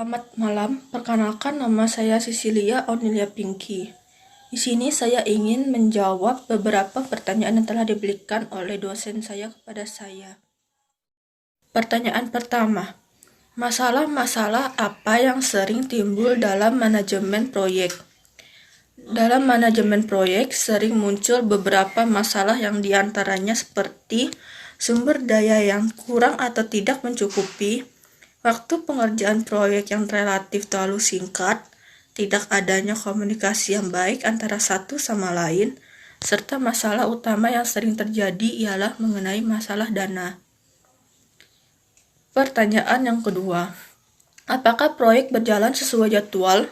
Selamat malam, perkenalkan nama saya Cecilia Aunelia Pinky. Di sini saya ingin menjawab beberapa pertanyaan yang telah diberikan oleh dosen saya kepada saya. Pertanyaan pertama, masalah-masalah apa yang sering timbul dalam manajemen proyek? Dalam manajemen proyek sering muncul beberapa masalah yang diantaranya seperti sumber daya yang kurang atau tidak mencukupi, waktu pengerjaan proyek yang relatif terlalu singkat, tidak adanya komunikasi yang baik antara satu sama lain, serta masalah utama yang sering terjadi ialah mengenai masalah dana. Pertanyaan yang kedua, apakah proyek berjalan sesuai jadwal?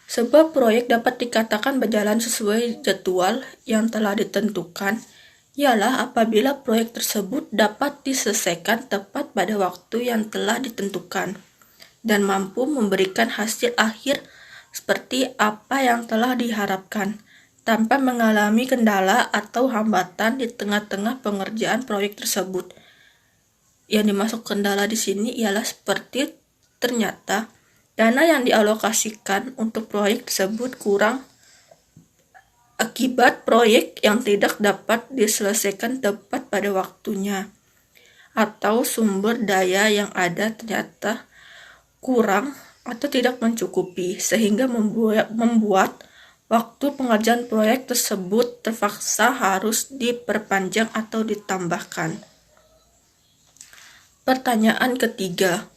Sebuah proyek dapat dikatakan berjalan sesuai jadwal yang telah ditentukan ialah apabila proyek tersebut dapat diselesaikan tepat pada waktu yang telah ditentukan dan mampu memberikan hasil akhir seperti apa yang telah diharapkan tanpa mengalami kendala atau hambatan di tengah-tengah pengerjaan proyek tersebut. Yang dimaksud kendala di sini ialah seperti ternyata dana yang dialokasikan untuk proyek tersebut kurang akibat proyek yang tidak dapat diselesaikan tepat pada waktunya, atau sumber daya yang ada ternyata kurang atau tidak mencukupi, sehingga membuat waktu pengerjaan proyek tersebut terpaksa harus diperpanjang atau ditambahkan. Pertanyaan ketiga,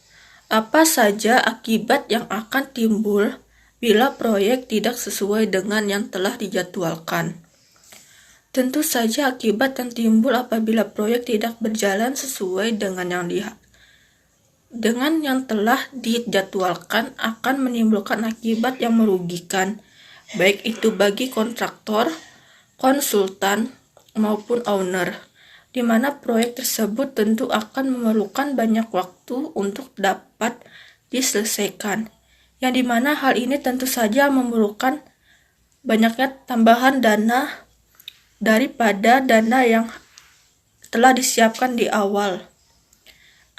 apa saja akibat yang akan timbul bila proyek tidak sesuai dengan yang telah dijadwalkan? Tentu saja akibat yang timbul apabila proyek tidak berjalan sesuai dengan yang telah dijadwalkan akan menimbulkan akibat yang merugikan, baik itu bagi kontraktor, konsultan, maupun owner, di mana proyek tersebut tentu akan memerlukan banyak waktu untuk dapat diselesaikan, yang dimana hal ini tentu saja memerlukan banyaknya tambahan dana daripada dana yang telah disiapkan di awal.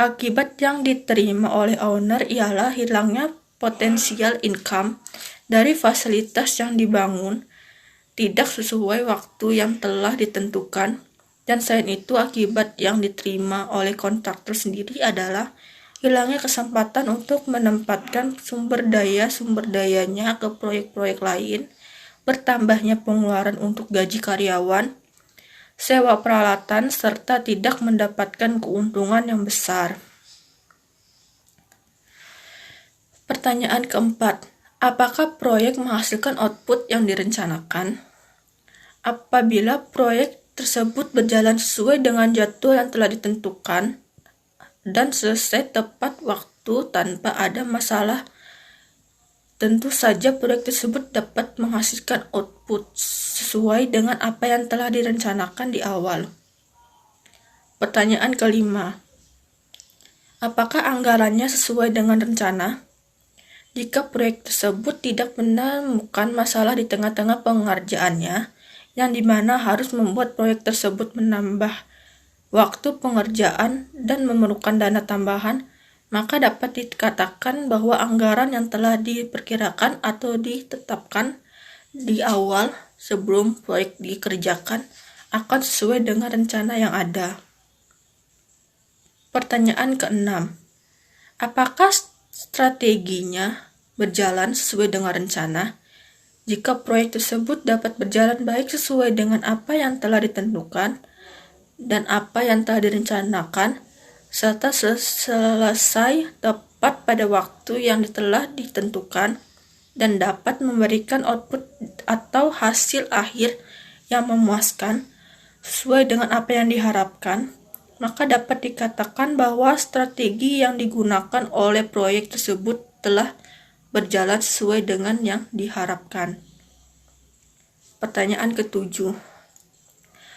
Akibat yang diterima oleh owner ialah hilangnya potensial income dari fasilitas yang dibangun tidak sesuai waktu yang telah ditentukan, dan selain itu akibat yang diterima oleh kontraktor sendiri adalah hilangnya kesempatan untuk menempatkan sumber dayanya ke proyek-proyek lain, bertambahnya pengeluaran untuk gaji karyawan, sewa peralatan, serta tidak mendapatkan keuntungan yang besar. Pertanyaan keempat, apakah proyek menghasilkan output yang direncanakan? Apabila proyek tersebut berjalan sesuai dengan jadwal yang telah ditentukan dan selesai tepat waktu tanpa ada masalah, tentu saja proyek tersebut dapat menghasilkan output sesuai dengan apa yang telah direncanakan di awal. Pertanyaan kelima, apakah anggarannya sesuai dengan rencana? Jika proyek tersebut tidak menemukan masalah di tengah-tengah pengerjaannya, yang dimana harus membuat proyek tersebut menambah waktu pengerjaan dan memerlukan dana tambahan, maka dapat dikatakan bahwa anggaran yang telah diperkirakan atau ditetapkan di awal sebelum proyek dikerjakan akan sesuai dengan rencana yang ada. Pertanyaan keenam, apakah strateginya berjalan sesuai dengan rencana? Jika proyek tersebut dapat berjalan baik sesuai dengan apa yang telah ditentukan dan apa yang telah direncanakan, serta selesai tepat pada waktu yang telah ditentukan dan dapat memberikan output atau hasil akhir yang memuaskan sesuai dengan apa yang diharapkan, maka dapat dikatakan bahwa strategi yang digunakan oleh proyek tersebut telah berjalan sesuai dengan yang diharapkan. Pertanyaan ketujuh,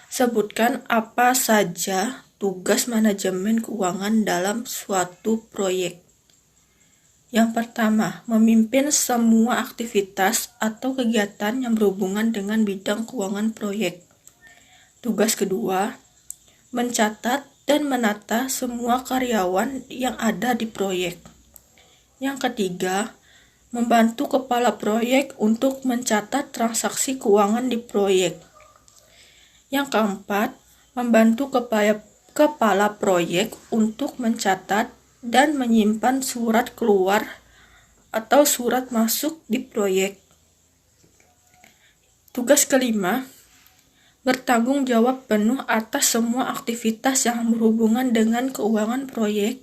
sebutkan apa saja tugas manajemen keuangan dalam suatu proyek. Yang pertama, memimpin semua aktivitas atau kegiatan yang berhubungan dengan bidang keuangan proyek. Tugas kedua, mencatat dan menata semua karyawan yang ada di proyek. Yang ketiga, membantu kepala proyek untuk mencatat transaksi keuangan di proyek. Yang keempat, membantu kepala proyek untuk mencatat dan menyimpan surat keluar atau surat masuk di proyek. Tugas kelima, bertanggung jawab penuh atas semua aktivitas yang berhubungan dengan keuangan proyek.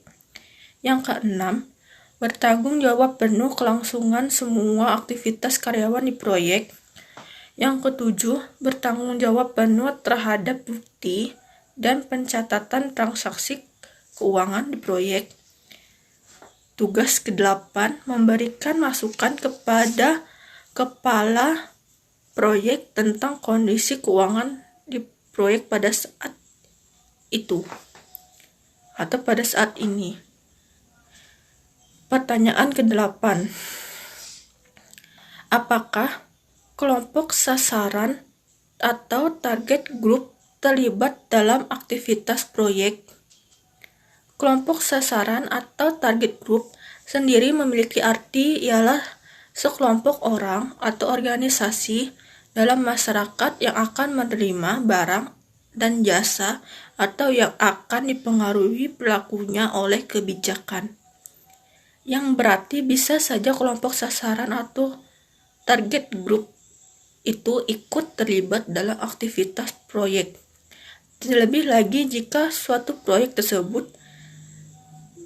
Yang keenam, bertanggung jawab penuh kelangsungan semua aktivitas karyawan di proyek. Yang ketujuh, bertanggung jawab penuh terhadap bukti dan pencatatan transaksi keuangan di proyek. Tugas ke-8, memberikan masukan kepada kepala proyek tentang kondisi keuangan di proyek pada saat itu atau pada saat ini. Pertanyaan ke-8. Apakah kelompok sasaran atau target group terlibat dalam aktivitas proyek? Kelompok sasaran atau target group sendiri memiliki arti ialah sekelompok orang atau organisasi dalam masyarakat yang akan menerima barang dan jasa atau yang akan dipengaruhi perilakunya oleh kebijakan. Yang berarti bisa saja kelompok sasaran atau target group itu ikut terlibat dalam aktivitas proyek. Terlebih lagi jika suatu proyek tersebut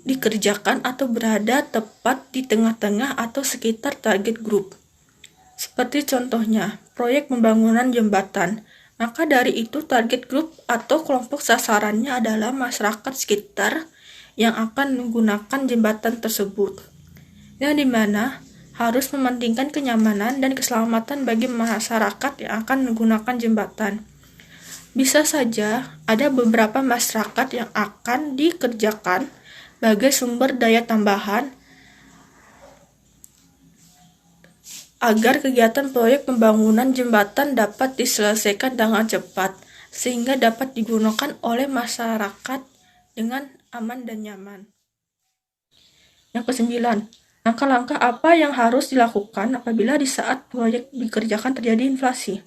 dikerjakan atau berada tepat di tengah-tengah atau sekitar target group. Seperti contohnya, proyek pembangunan jembatan, maka dari itu target group atau kelompok sasarannya adalah masyarakat sekitar yang akan menggunakan jembatan tersebut, yang dimana harus mementingkan kenyamanan dan keselamatan bagi masyarakat yang akan menggunakan jembatan. Bisa saja ada beberapa masyarakat yang akan dikerjakan sebagai sumber daya tambahan agar kegiatan proyek pembangunan jembatan dapat diselesaikan dengan cepat, sehingga dapat digunakan oleh masyarakat dengan aman dan nyaman. Yang ke-9, langkah-langkah apa yang harus dilakukan apabila di saat proyek dikerjakan terjadi inflasi?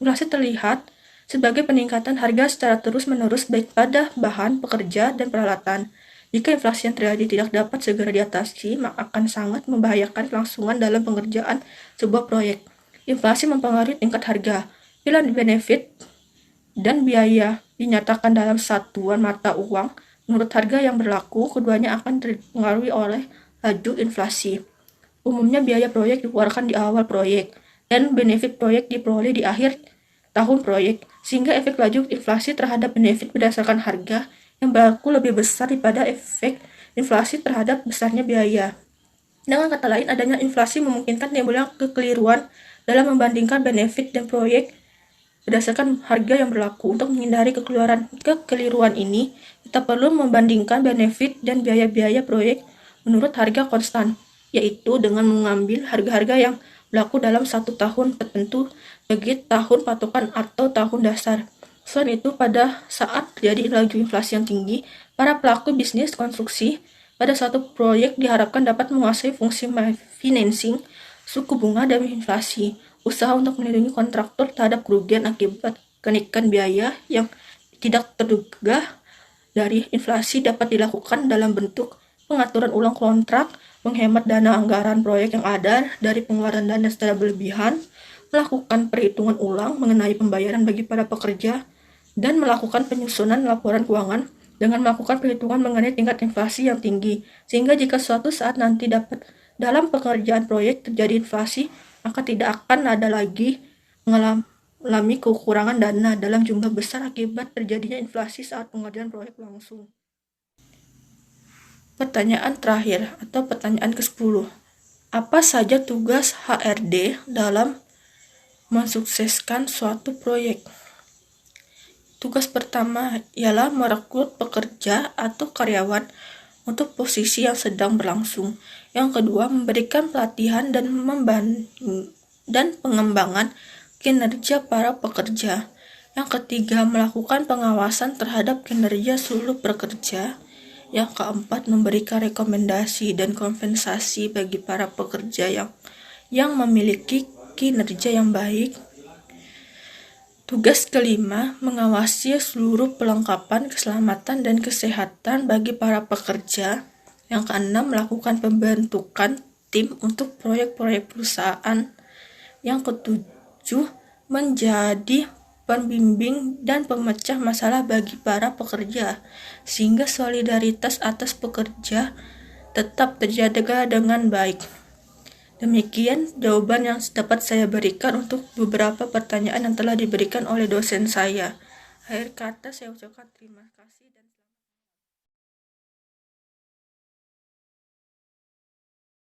Inflasi terlihat sebagai peningkatan harga secara terus-menerus baik pada bahan, pekerja, dan peralatan. Jika inflasi yang terjadi tidak dapat segera diatasi, maka akan sangat membahayakan kelangsungan dalam pengerjaan sebuah proyek. Inflasi mempengaruhi tingkat harga. Bila benefit dan biaya dinyatakan dalam satuan mata uang, menurut harga yang berlaku, keduanya akan dipengaruhi oleh laju inflasi. Umumnya biaya proyek dikeluarkan di awal proyek, dan benefit proyek diperoleh di akhir tahun proyek, sehingga efek laju inflasi terhadap benefit berdasarkan harga yang berlaku lebih besar daripada efek inflasi terhadap besarnya biaya. Dengan kata lain, adanya inflasi memungkinkan timbulnya kekeliruan dalam membandingkan benefit dan proyek berdasarkan harga yang berlaku. Untuk menghindari kekeliruan ini, kita perlu membandingkan benefit dan biaya-biaya proyek menurut harga konstan, yaitu dengan mengambil harga-harga yang berlaku dalam satu tahun tertentu sebagai tahun patokan atau tahun dasar. Selain itu, pada saat terjadi laju inflasi yang tinggi, para pelaku bisnis konstruksi pada suatu proyek diharapkan dapat menguasai fungsi financing, suku bunga, dan inflasi. Usaha untuk melindungi kontraktor terhadap kerugian akibat kenaikan biaya yang tidak terduga dari inflasi dapat dilakukan dalam bentuk pengaturan ulang kontrak, menghemat dana anggaran proyek yang ada dari pengeluaran dana secara berlebihan, melakukan perhitungan ulang mengenai pembayaran bagi para pekerja, dan melakukan penyusunan laporan keuangan dengan melakukan perhitungan mengenai tingkat inflasi yang tinggi, sehingga jika suatu saat nanti dapat dalam pekerjaan proyek terjadi inflasi, maka tidak akan ada lagi mengalami kekurangan dana dalam jumlah besar akibat terjadinya inflasi saat pengerjaan proyek langsung. Pertanyaan terakhir atau pertanyaan ke-10. Apa saja tugas HRD dalam mensukseskan suatu proyek? Tugas pertama ialah merekrut pekerja atau karyawan untuk posisi yang sedang berlangsung. Yang kedua, memberikan pelatihan dan pengembangan kinerja para pekerja. Yang ketiga, melakukan pengawasan terhadap kinerja seluruh pekerja. Yang keempat, memberikan rekomendasi dan kompensasi bagi para pekerja yang memiliki kinerja yang baik. Tugas kelima, mengawasi seluruh pelengkapan keselamatan dan kesehatan bagi para pekerja. Yang keenam, melakukan pembentukan tim untuk proyek-proyek perusahaan. Yang ketujuh, menjadi pembimbing dan pemecah masalah bagi para pekerja, sehingga solidaritas atas pekerja tetap terjaga dengan baik. Demikian jawaban yang dapat saya berikan untuk beberapa pertanyaan yang telah diberikan oleh dosen saya. Akhir kata saya ucapkan terima kasih.